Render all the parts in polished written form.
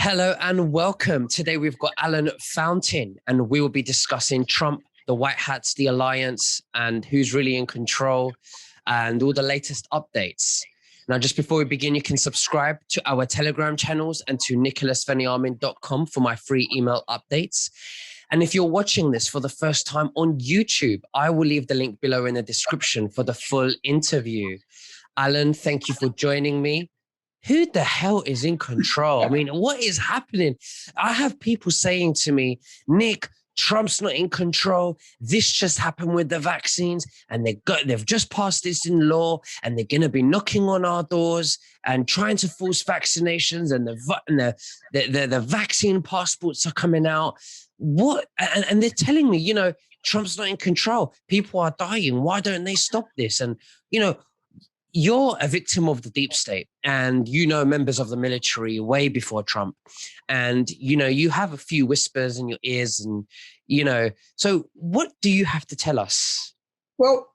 Hello and welcome. Today we've got Alan Fountain and we will be discussing Trump, the White Hats, the alliance, and who's really in control and all the latest updates. Now, just before we begin, you can subscribe to our Telegram channels and to nicholasveniamin.com for my free email updates. And if you're watching this for the first time on YouTube, I will leave the link below in the description for the full interview. Alan, thank you for joining me. Who the hell is in control? I mean, what is happening? I have people saying to me, Nick, Trump's not in control. This just happened with the vaccines and they've just passed this in law and they're going to be knocking on our doors and trying to force vaccinations and the vaccine passports are coming out. What? And they're telling me, you know, Trump's not in control. People are dying. Why don't they stop this? And, you know, you're a victim of the deep state and you know members of the military way before Trump. And, you know, you have a few whispers in your ears and, you know, so what do you have to tell us? Well,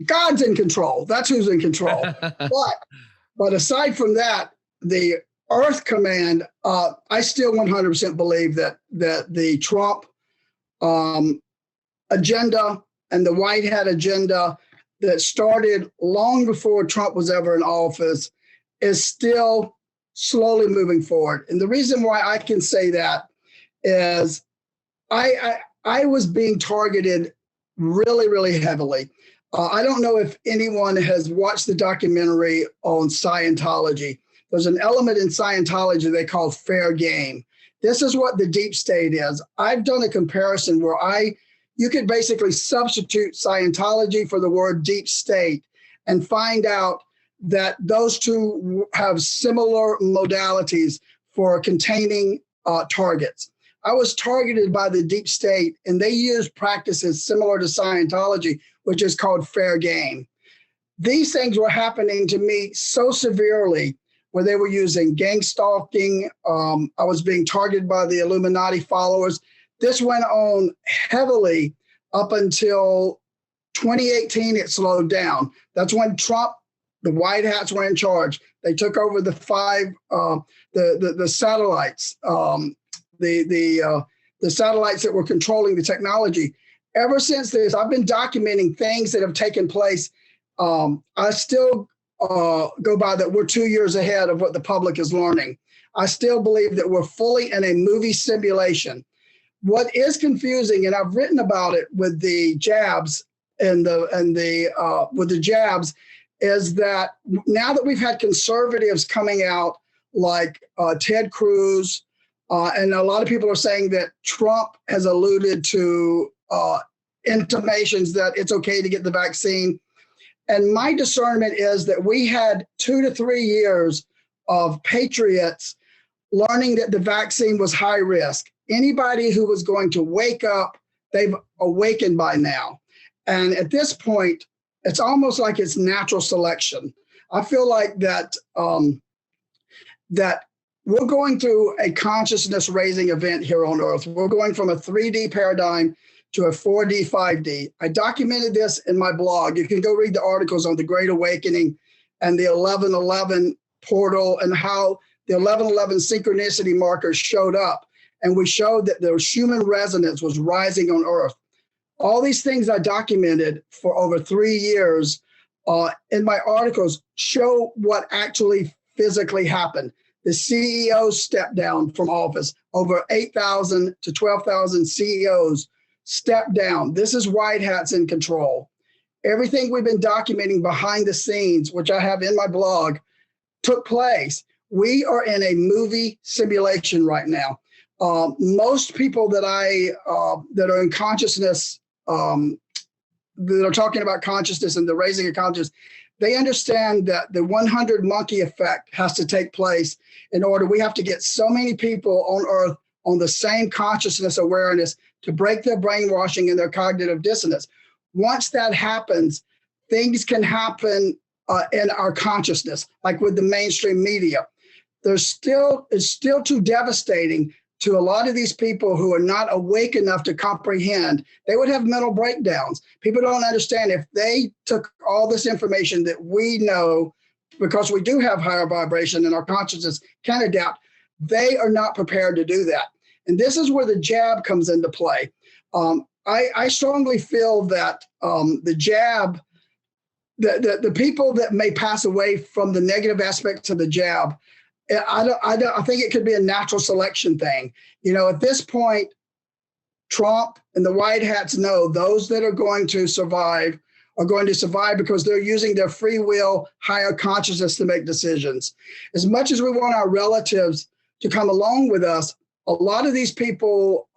God's in control. That's who's in control. but aside from that, the Earth Command, I still 100% believe that the Trump agenda and the White Hat agenda that started long before Trump was ever in office is still slowly moving forward. And the reason why I can say that is I was being targeted really, really heavily. I don't know if anyone has watched the documentary on Scientology. There's an element in Scientology they call fair game. This is what the deep state is. I've done a comparison where you could basically substitute Scientology for the word deep state and find out that those two have similar modalities for containing targets. I was targeted by the deep state and they use practices similar to Scientology, which is called fair game. These things were happening to me so severely where they were using gang stalking. I was being targeted by the Illuminati followers. This went on heavily up until 2018. It slowed down. That's when Trump, the White Hats were in charge. They took over the the satellites, the satellites that were controlling the technology. Ever since this, I've been documenting things that have taken place. I still go by that we're 2 years ahead of what the public is learning. I still believe that we're fully in a movie simulation. What is confusing, and I've written about it with the jabs with the jabs, is that now that we've had conservatives coming out like Ted Cruz, and a lot of people are saying that Trump has alluded to intimations that it's okay to get the vaccine. And my discernment is that we had 2 to 3 years of patriots learning that the vaccine was high risk. Anybody who was going to wake up, they've awakened by now. And at this point, it's almost like it's natural selection. I feel like that we're going through a consciousness raising event here on Earth. We're going from a 3D paradigm to a 4D, 5D. I documented this in my blog. You can go read the articles on the Great Awakening and the 1111 portal and how the 1111 synchronicity markers showed up. And we showed that the human resonance was rising on Earth. All these things I documented for over 3 years in my articles show what actually physically happened. The CEOs stepped down from office. Over 8,000 to 12,000 CEOs stepped down. This is White Hats in control. Everything we've been documenting behind the scenes, which I have in my blog, took place. We are in a movie simulation right now. Most people that that are in consciousness, that are talking about consciousness and the raising of consciousness, they understand that the 100 monkey effect has to take place in order. We have to get so many people on Earth on the same consciousness awareness to break their brainwashing and their cognitive dissonance. Once that happens, things can happen in our consciousness, like with the mainstream media. It's still too devastating to a lot of these people who are not awake enough to comprehend. They would have mental breakdowns. People don't understand if they took all this information that we know, because we do have higher vibration and our consciousness can adapt. They are not prepared to do that. And this is where the jab comes into play. I strongly feel that the jab, the people that may pass away from the negative aspects of the jab, I think it could be a natural selection thing. You know, at this point, Trump and the White Hats know those that are going to survive are going to survive because they're using their free will, higher consciousness to make decisions. As much as we want our relatives to come along with us, a lot of these people,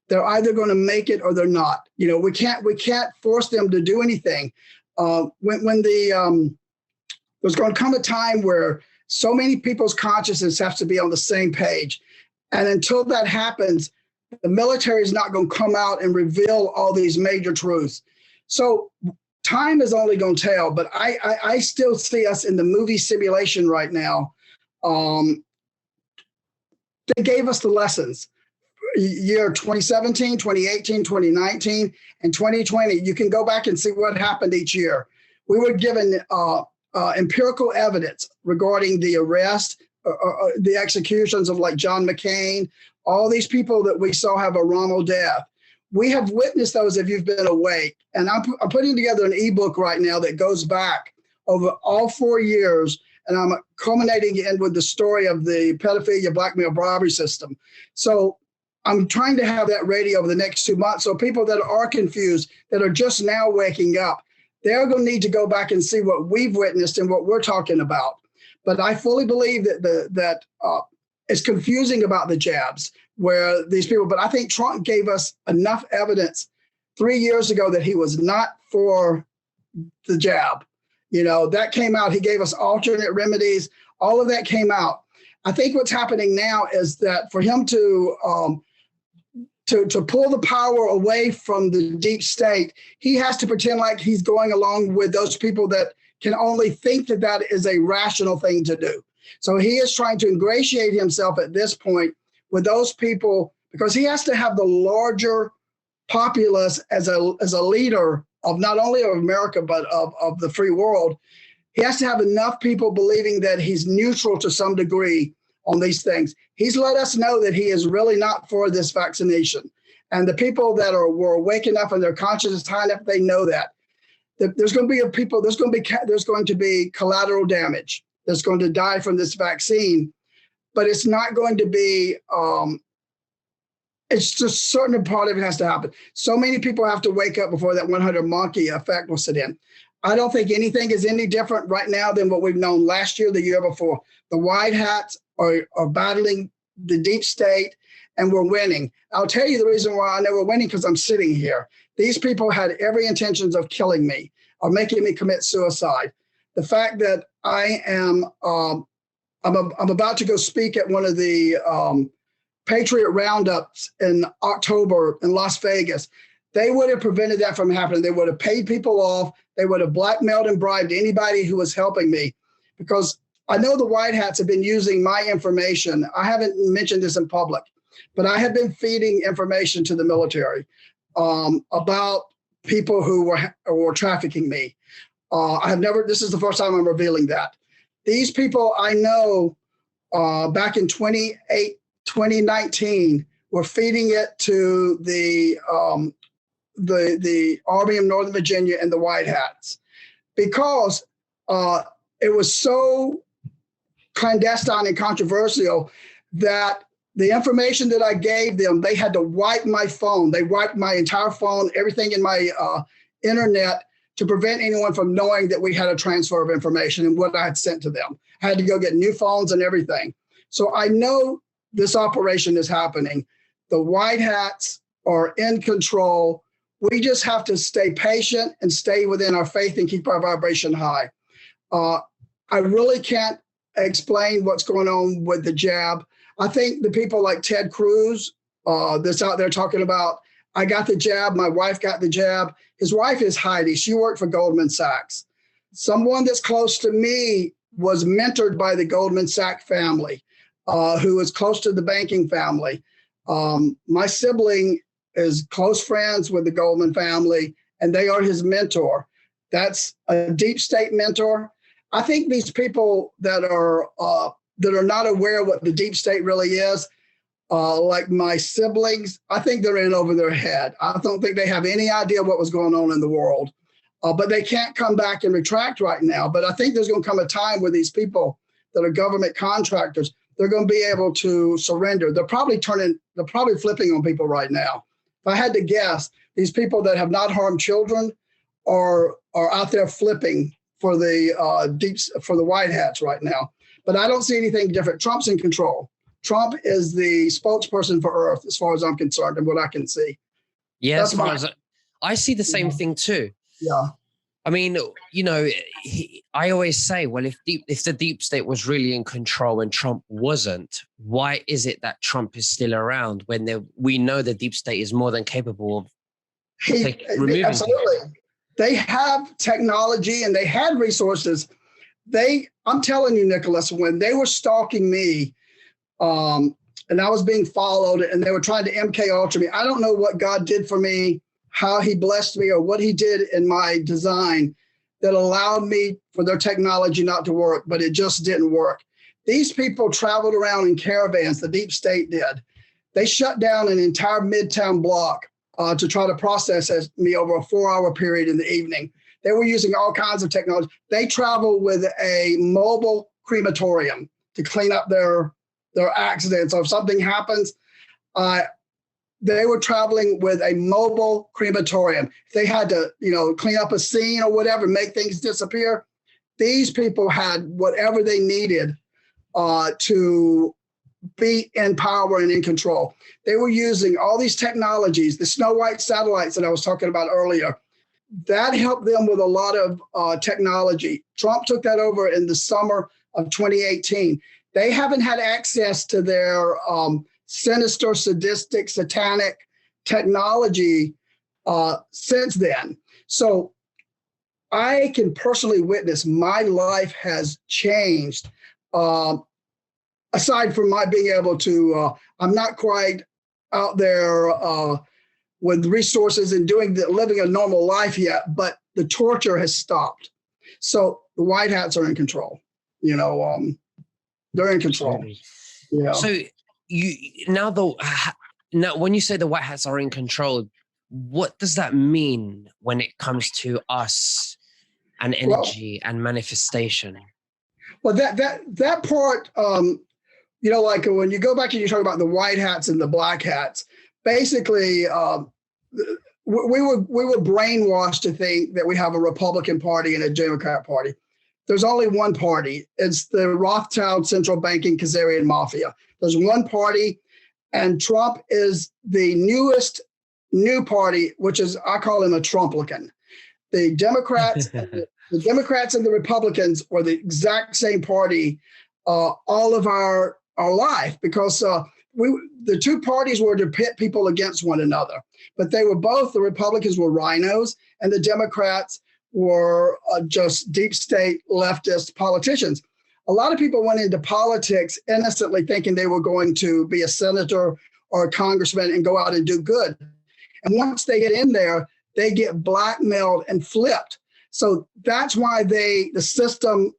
they're either going to make it or they're not. You know, we can't force them to do anything. There's going to come a time where so many people's consciousness has to be on the same page. And until that happens, the military is not going to come out and reveal all these major truths. So time is only going to tell, but I still see us in the movie simulation right now. They gave us the lessons. Year 2017, 2018, 2019, and 2020. You can go back and see what happened each year. We were given empirical evidence regarding the arrest, the executions of like John McCain, all these people that we saw have a wrongful death. We have witnessed those if you've been awake. And I'm putting together an ebook right now that goes back over all 4 years, and I'm culminating in with the story of the pedophilia, blackmail, bribery system. So I'm trying to have that ready over the next 2 months. So people that are confused, that are just now waking up, they're going to need to go back and see what we've witnessed and what we're talking about. But I fully believe that it's confusing about the jabs where these people, but I think Trump gave us enough evidence 3 years ago that he was not for the jab. You know, that came out. He gave us alternate remedies. All of that came out. I think what's happening now is that for him to pull the power away from the deep state, he has to pretend like he's going along with those people that can only think that that is a rational thing to do. So he is trying to ingratiate himself at this point with those people because he has to have the larger populace as a leader of not only of America, but of the free world. He has to have enough people believing that he's neutral to some degree on these things. He's let us know that he is really not for this vaccination. And the people that were waking up and their conscience is high enough, they know that. There's going to be collateral damage that's going to die from this vaccine, but it's not going to be, it's just a certain part of it has to happen. So many people have to wake up before that 100 monkey effect will sit in. I don't think anything is any different right now than what we've known last year, the year before. The white hats are battling the deep state and we're winning. I'll tell you the reason why I know we're winning, because I'm sitting here. These people had every intentions of killing me, of making me commit suicide. The fact that I am, I'm about to go speak at one of the Patriot Roundups in October in Las Vegas. They would have prevented that from happening. They would have paid people off. They would have blackmailed and bribed anybody who was helping me, because I know the White Hats have been using my information. I haven't mentioned this in public, but I have been feeding information to the military about people who were trafficking me. This is the first time I'm revealing that. These people I know back in 2019 were feeding it to the Army of Northern Virginia and the White Hats, because it was so clandestine and controversial that the information that I gave them, they had to wipe my phone. They wiped my entire phone, everything in my internet, to prevent anyone from knowing that we had a transfer of information and what I had sent to them. I had to go get new phones and everything. So I know this operation is happening. The White Hats are in control. We just have to stay patient and stay within our faith and keep our vibration high. I really can't explain what's going on with the jab. I think the people like Ted Cruz that's out there talking about, I got the jab, my wife got the jab. His wife is Heidi. She worked for Goldman Sachs. Someone that's close to me was mentored by the Goldman Sachs family, who is close to the banking family. My sibling is close friends with the Goldman family, and they are his mentor. That's a deep state mentor. I think these people that are that are not aware of what the deep state really is, like my siblings, I think they're in over their head. I don't think they have any idea what was going on in the world, but they can't come back and retract right now. But I think there's going to come a time where these people that are government contractors, they're going to be able to surrender. They're probably flipping on people right now. If I had to guess, these people that have not harmed children are out there flipping for the white hats right now. But I don't see anything different. Trump's in control. Trump is the spokesperson for Earth, as far as I'm concerned, and what I can see. Yeah, as far as I see the same thing too. Yeah. I mean, I always say, well, if the deep state was really in control and Trump wasn't, why is it that Trump is still around when we know the deep state is more than capable of removing absolutely people? They have technology and they had resources. I'm telling you, Nicholas, when they were stalking me, and I was being followed and they were trying to MK Ultra me, I don't know what God did for me, how he blessed me, or what he did in my design that allowed me for their technology not to work, but it just didn't work. These people traveled around in caravans, the deep state did. They shut down an entire Midtown block to try to process me over a 4-hour period in the evening. They were using all kinds of technology. They traveled with a mobile crematorium to clean up their accidents. So if something happens, they were traveling with a mobile crematorium. If they had to, clean up a scene or whatever, make things disappear, these people had whatever they needed to be in power and in control. They were using all these technologies, the Snow White satellites that I was talking about earlier. That helped them with a lot of technology. Trump took that over in the summer of 2018. They haven't had access to their sinister, sadistic, satanic technology since then. So I can personally witness my life has changed. Aside from my being able to, I'm not quite out there with resources and living a normal life yet, but the torture has stopped. So the white hats are in control. They're in control. Absolutely. Yeah. So now when you say the white hats are in control, what does that mean when it comes to us and energy and manifestation? Well, that part, like when you go back and you talk about the white hats and the black hats, basically, we were brainwashed to think that we have a Republican Party and a Democrat Party. There's only one party. It's the Rothschild Central Banking Khazarian Mafia. There's one party, and Trump is the new party, which is, I call him a Trumplican. The Democrats, the Democrats and the Republicans were the exact same party all of our life, because the two parties were to pit people against one another, but they were both, the Republicans were rhinos and the Democrats were just deep state leftist politicians. A lot of people went into politics innocently thinking they were going to be a senator or a congressman and go out and do good. And once they get in there, they get blackmailed and flipped. So that's why the system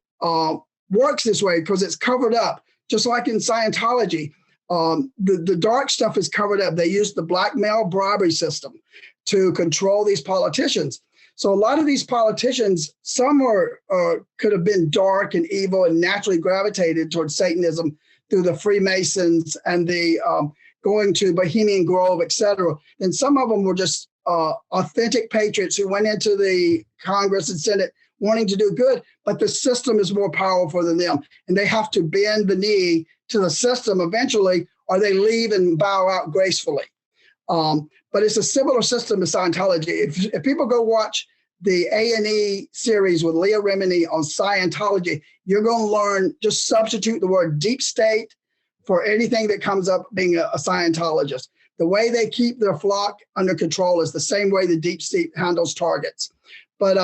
works this way, because it's covered up, just like in Scientology. The dark stuff is covered up. They use the blackmail bribery system to control these politicians. So a lot of these politicians, some could have been dark and evil and naturally gravitated towards Satanism through the Freemasons and the going to Bohemian Grove, et cetera. And some of them were just authentic patriots who went into the Congress and Senate wanting to do good, but the system is more powerful than them. And they have to bend the knee to the system eventually, or they leave and bow out gracefully. But it's a similar system to Scientology. If people go watch the A&E series with Leah Remini on Scientology, you're going to learn, just substitute the word deep state for anything that comes up being a Scientologist. The way they keep their flock under control is the same way the deep state handles targets. But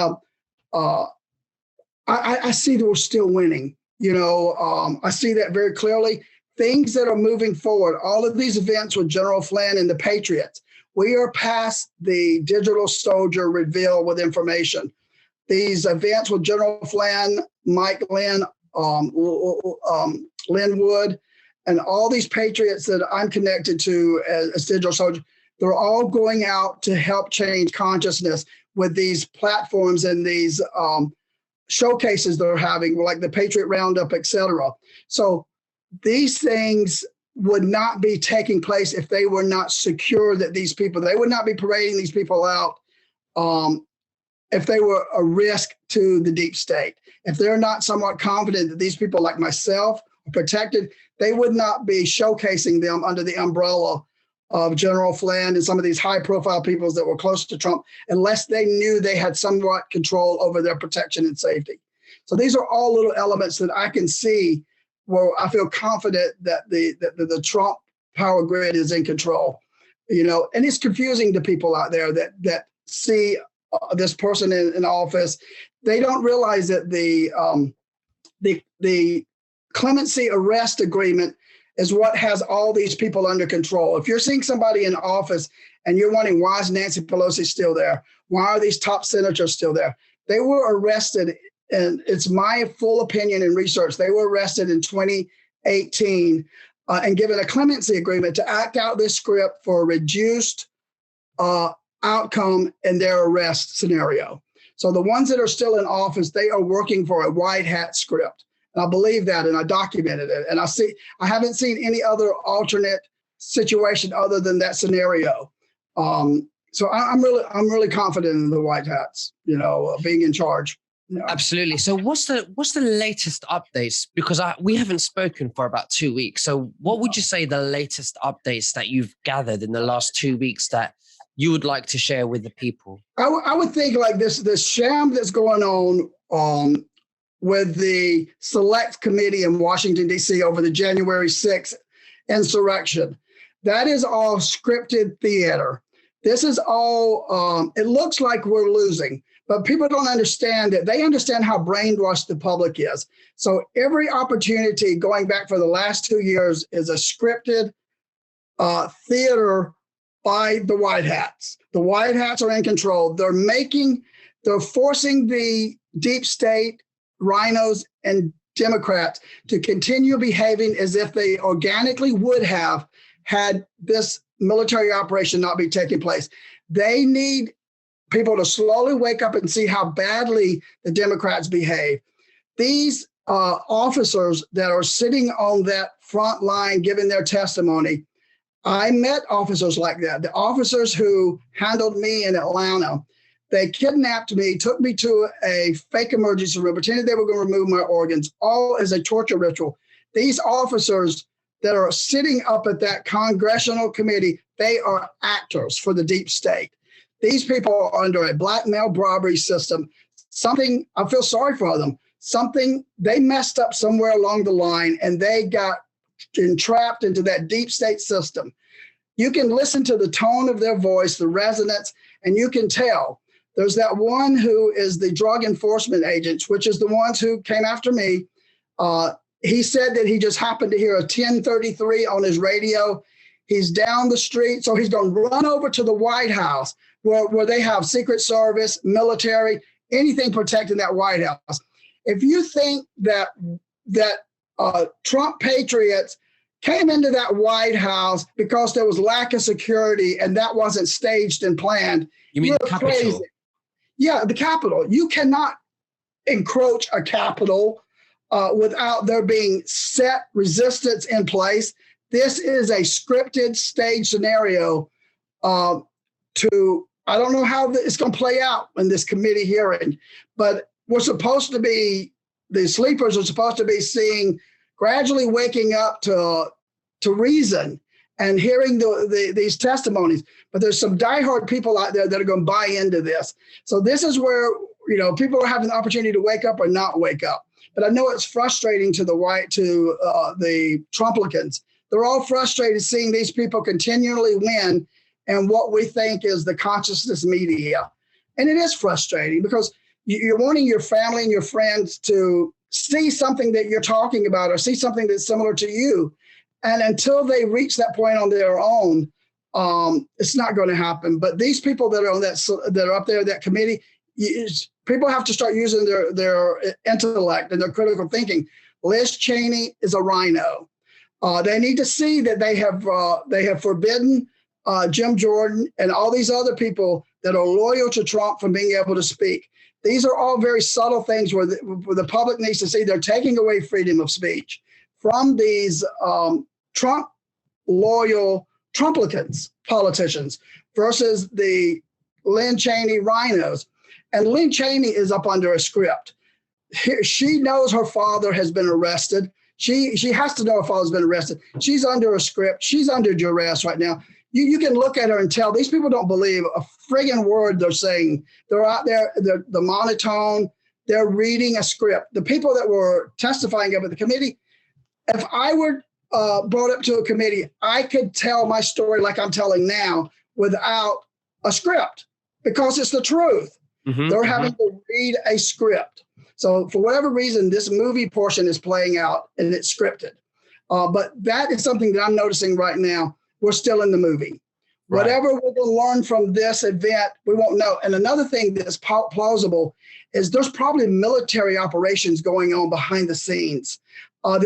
I see that we're still winning. I see that very clearly. Things that are moving forward, all of these events with General Flynn and the Patriots, we are past the digital soldier reveal with information. These events with General Flynn, Mike Lynn, Lynn Wood, and all these patriots that I'm connected to as digital soldiers, they're all going out to help change consciousness with these platforms and these showcases they're having, like the Patriot Roundup, et cetera. So these things would not be taking place if they were not secure that these people, they would not be parading these people out if they were a risk to the deep state. If they're not somewhat confident that these people like myself are protected, they would not be showcasing them under the umbrella of General Flynn and some of these high profile people that were close to Trump, unless they knew they had somewhat control over their protection and safety. So these are all little elements that I can see where I feel confident that the Trump power grid is in control, and it's confusing to people out there that see this person in office. They don't realize that the clemency arrest agreement is what has all these people under control. If you're seeing somebody in office and you're wondering, why is Nancy Pelosi still there? Why are these top senators still there? They were arrested, and it's my full opinion and research, they were arrested in 2018 and given a clemency agreement to act out this script for a reduced outcome in their arrest scenario. So the ones that are still in office, they are working for a white hat script. And I believe that, and I documented it. And I haven't seen any other alternate situation other than that scenario. So I'm really confident in the white hats, being in charge. Absolutely. So what's the latest updates? Because we haven't spoken for about 2 weeks. So what would you say the latest updates that you've gathered in the last 2 weeks that you would like to share with the people? I would think like this sham that's going on with the select committee in Washington, D.C. over the January 6th insurrection. That is all scripted theater. This is all, it looks like we're losing, but people don't understand that. They understand how brainwashed the public is. So every opportunity going back for the last 2 years is a scripted theater by the white hats. The white hats are in control. They're forcing the deep state, rhinos, and Democrats to continue behaving as if they organically would have had this military operation not be taking place. They need people to slowly wake up and see how badly the Democrats behave. These officers that are sitting on that front line giving their testimony, I met officers like that. The officers who handled me in Atlanta, they kidnapped me, took me to a fake emergency room, pretended they were going to remove my organs, all as a torture ritual. These officers that are sitting up at that congressional committee, they are actors for the deep state. These people are under a blackmail bribery system. I feel sorry for them. They messed up somewhere along the line and they got entrapped into that deep state system. You can listen to the tone of their voice, the resonance, and you can tell. There's that one who is the drug enforcement agents, which is the ones who came after me. He said that he just happened to hear a 1033 on his radio. He's down the street, so he's going to run over to the White House where they have Secret Service, military, anything protecting that White House. If you think that Trump patriots came into that White House because there was lack of security and that wasn't staged and planned, you mean the Capitol? Crazy. Yeah, the Capitol. You cannot encroach a Capitol without there being set resistance in place. This is a scripted stage scenario I don't know how it's going to play out in this committee hearing, but the sleepers are supposed to be seeing, gradually waking up to reason and hearing these testimonies. But there's some diehard people out there that are going to buy into this. So this is where, people are having the opportunity to wake up or not wake up. But I know it's frustrating to the Trumplicans. They're all frustrated seeing these people continually win and what we think is the consciousness media. And it is frustrating because you're wanting your family and your friends to see something that you're talking about or see something that's similar to you. And until they reach that point on their own, it's not going to happen. But these people that are on that are up there, that committee, people have to start using their intellect and their critical thinking. Liz Cheney is a rhino. They need to see that they have forbidden Jim Jordan and all these other people that are loyal to Trump from being able to speak. These are all very subtle things where the public needs to see they're taking away freedom of speech from these Trump loyal Trumplicans politicians versus the Lynn Cheney rhinos. And Lynn Cheney is up under a script. She knows her father has been arrested. She has to know her father's been arrested. She's under a script. She's under duress right now. You can look at her and tell these people don't believe a friggin' word they're saying. They're out there, the monotone, they're reading a script. The people that were testifying up at the committee, if I were brought up to a committee, I could tell my story like I'm telling now without a script because it's the truth. They're having to read a script. So for whatever reason, this movie portion is playing out and it's scripted. But that is something that I'm noticing right now. We're still in the movie. Right. Whatever we're going to learn from this event, we won't know. And another thing that's plausible is there's probably military operations going on behind the scenes.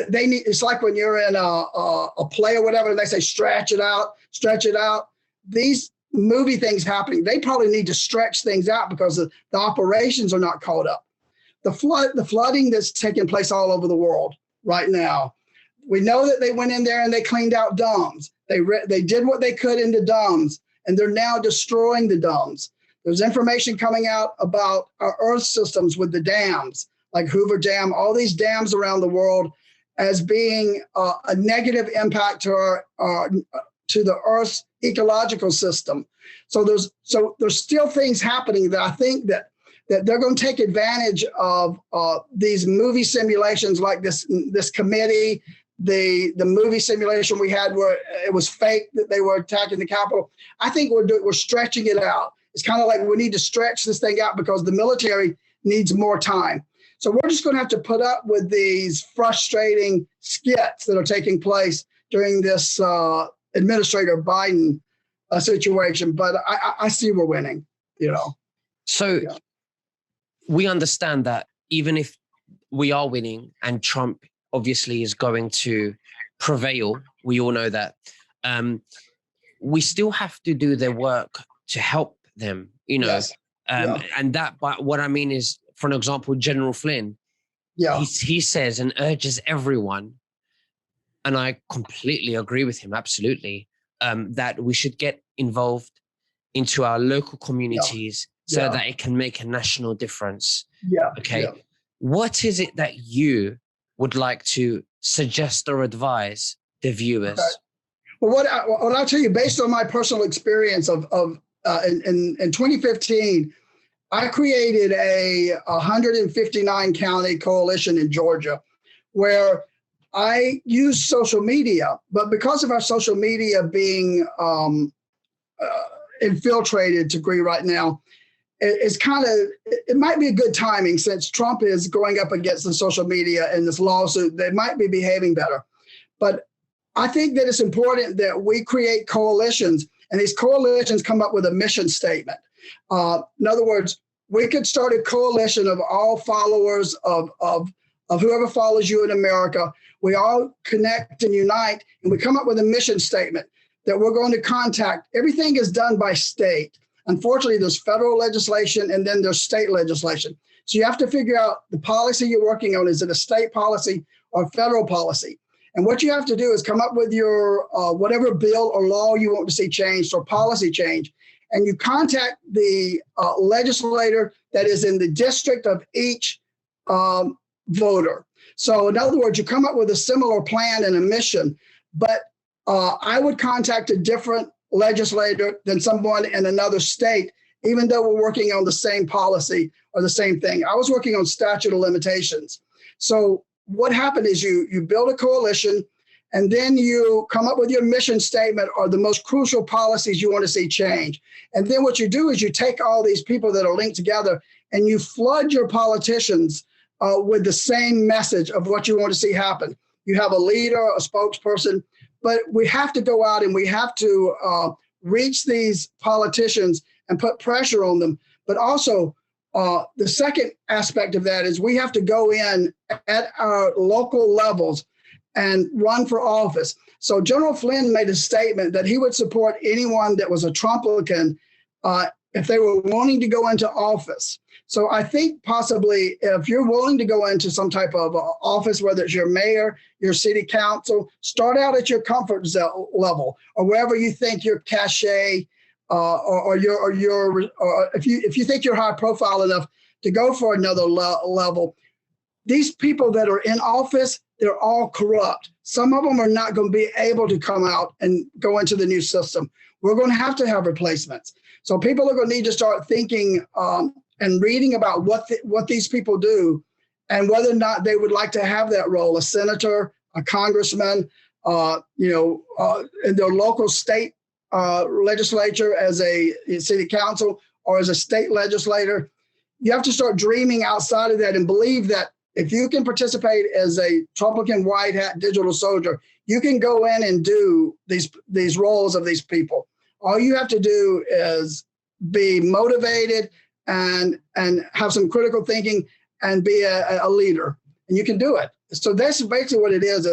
They need. It's like when you're in a play or whatever, and they say stretch it out, stretch it out. These movie things happening, they probably need to stretch things out because the operations are not caught up. The flooding that's taking place all over the world right now. We know that they went in there and they cleaned out D.U.M.B.S. They did what they could into D.U.M.B.S, and they're now destroying the D.U.M.B.S. There's information coming out about our Earth systems with the dams, like Hoover Dam, all these dams around the world, as being a negative impact to the Earth's ecological system. So there's still things happening that I think that they're going to take advantage of these movie simulations like this committee, the movie simulation we had where it was fake that they were attacking the Capitol. I think we're stretching it out. It's kind of like we need to stretch this thing out because the military needs more time. So we're just going to have to put up with these frustrating skits that are taking place during this Administrator Biden situation. But I see we're winning, So we understand that even if we are winning and Trump obviously is going to prevail, we all know that, we still have to do their work to help them, Yes. And that, but what I mean is, for an example, General Flynn, he says and urges everyone, and I completely agree with him, absolutely, that we should get involved into our local communities so that it can make a national difference. What is it that you would like to suggest or advise the viewers? Okay. Well, what I'll tell you, based on my personal experience in 2015, I created a 159 county coalition in Georgia where I used social media, but because of our social media being infiltrated to degree right now, it might be a good timing since Trump is going up against the social media in this lawsuit. They might be behaving better. But I think that it's important that we create coalitions, and these coalitions come up with a mission statement. In other words, we could start a coalition of all followers of whoever follows you in America. We all connect and unite, and we come up with a mission statement that we're going to contact. Everything is done by state. Unfortunately, there's federal legislation and then there's state legislation. So you have to figure out the policy you're working on. Is it a state policy or federal policy? And what you have to do is come up with your whatever bill or law you want to see changed or policy change. And you contact the legislator that is in the district of each voter. So in other words, you come up with a similar plan and a mission, but I would contact a different legislator than someone in another state, even though we're working on the same policy or the same thing. I was working on statute of limitations. So what happened is you build a coalition, and then you come up with your mission statement or the most crucial policies you want to see change. And then what you do is you take all these people that are linked together and you flood your politicians with the same message of what you want to see happen. You have a leader, a spokesperson, but we have to go out and we have to reach these politicians and put pressure on them. But also, The second aspect of that is we have to go in at our local levels and run for office. So General Flynn made a statement that he would support anyone that was a Trumplican if they were wanting to go into office. So I think possibly if you're willing to go into some type of office, whether it's your mayor, your city council, start out at your comfort level or wherever you think your cachet or if you think you're high profile enough to go for another level. These people that are in office, they're all corrupt. Some of them are not going to be able to come out and go into the new system. We're going to have replacements. So people are going to need to start thinking and reading about what these people do and whether or not they would like to have that role, a senator, a congressman, in their local state legislature as a city council or as a state legislator. You have to start dreaming outside of that and believe that if you can participate as a Trumplican white hat digital soldier, you can go in and do these roles of these people. All you have to do is be motivated and have some critical thinking and be a leader, and you can do it. So that's basically what it is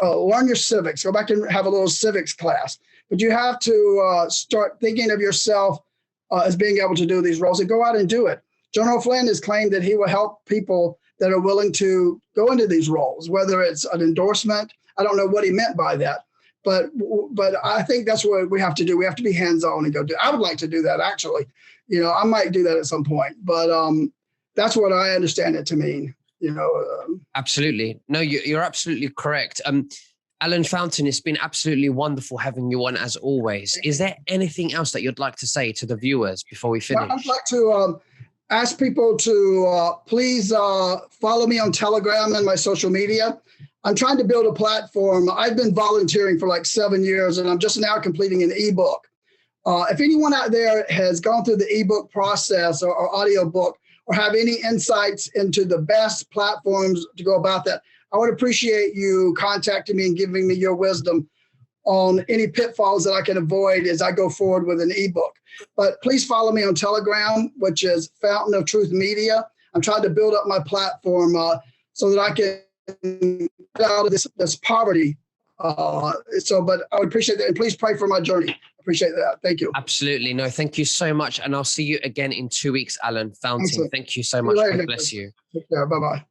learn your civics. Go back and have a little civics class. But you have to start thinking of yourself as being able to do these roles and go out and do it. General Flynn has claimed that he will help people that are willing to go into these roles, whether it's an endorsement. I don't know what he meant by that, but I think that's what we have to do. We have to be hands-on and go do. I would like to do that, actually. I might do that at some point, but that's what I understand it to mean. Absolutely. No, you're absolutely correct. Alan Fountain, it's been absolutely wonderful having you on as always. Is there anything else that you'd like to say to the viewers before we finish? I'd like to ask people to please follow me on Telegram and my social media. I'm trying to build a platform. I've been volunteering for like 7 years, and I'm just now completing an ebook. If anyone out there has gone through the ebook process or audio book or have any insights into the best platforms to go about that, I would appreciate you contacting me and giving me your wisdom on any pitfalls that I can avoid as I go forward with an ebook. But please follow me on Telegram, which is Fountain of Truth Media. I'm trying to build up my platform so that I can get out of this poverty. But I would appreciate that. And please pray for my journey. Appreciate that. Thank you. Absolutely. No, thank you so much. And I'll see you again in 2 weeks, Alan Fountain. Excellent. Thank you so much. God bless you. Take care. Bye-bye.